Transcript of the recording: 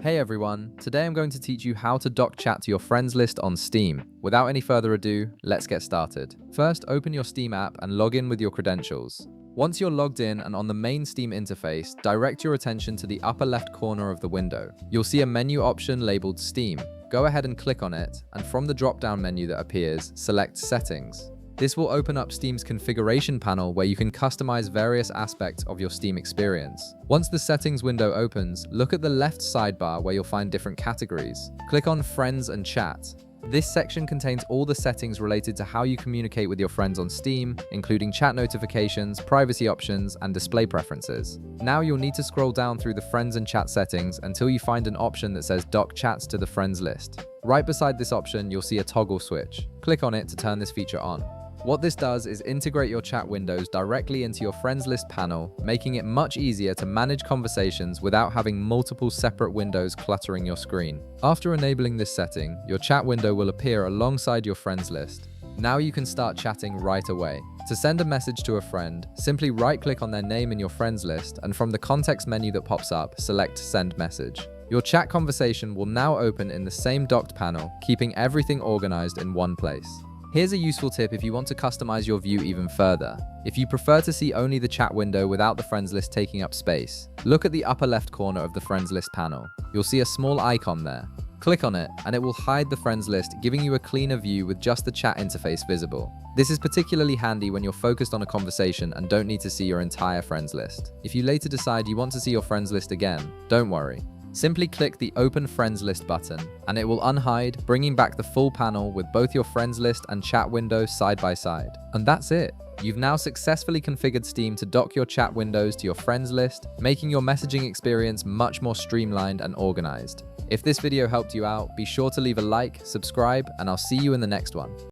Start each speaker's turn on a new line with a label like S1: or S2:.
S1: Hey everyone, today I'm going to teach you how to dock chat to your friends list on Steam. Without any further ado, let's get started. First, open your Steam app and log in with your credentials. Once you're logged in and on the main Steam interface, direct your attention to the upper left corner of the window. You'll see a menu option labeled Steam. Go ahead and click on it, and from the drop-down menu that appears, select Settings. This will open up Steam's configuration panel where you can customize various aspects of your Steam experience. Once the settings window opens, look at the left sidebar where you'll find different categories. Click on Friends and Chat. This section contains all the settings related to how you communicate with your friends on Steam, including chat notifications, privacy options, and display preferences. Now you'll need to scroll down through the friends and chat settings until you find an option that says Dock Chats to the friends list. Right beside this option, you'll see a toggle switch. Click on it to turn this feature on. What this does is integrate your chat windows directly into your friends list panel, making it much easier to manage conversations without having multiple separate windows cluttering your screen. After enabling this setting, your chat window will appear alongside your friends list. Now you can start chatting right away. To send a message to a friend, simply right-click on their name in your friends list, and from the context menu that pops up, select Send Message. Your chat conversation will now open in the same docked panel, keeping everything organized in one place. Here's a useful tip if you want to customize your view even further. If you prefer to see only the chat window without the friends list taking up space, look at the upper left corner of the friends list panel. You'll see a small icon there. Click on it, and it will hide the friends list, giving you a cleaner view with just the chat interface visible. This is particularly handy when you're focused on a conversation and don't need to see your entire friends list. If you later decide you want to see your friends list again, don't worry. Simply click the Open Friends List button, and it will unhide, bringing back the full panel with both your friends list and chat window side by side. And that's it. You've now successfully configured Steam to dock your chat windows to your friends list, making your messaging experience much more streamlined and organized. If this video helped you out, be sure to leave a like, subscribe, and I'll see you in the next one.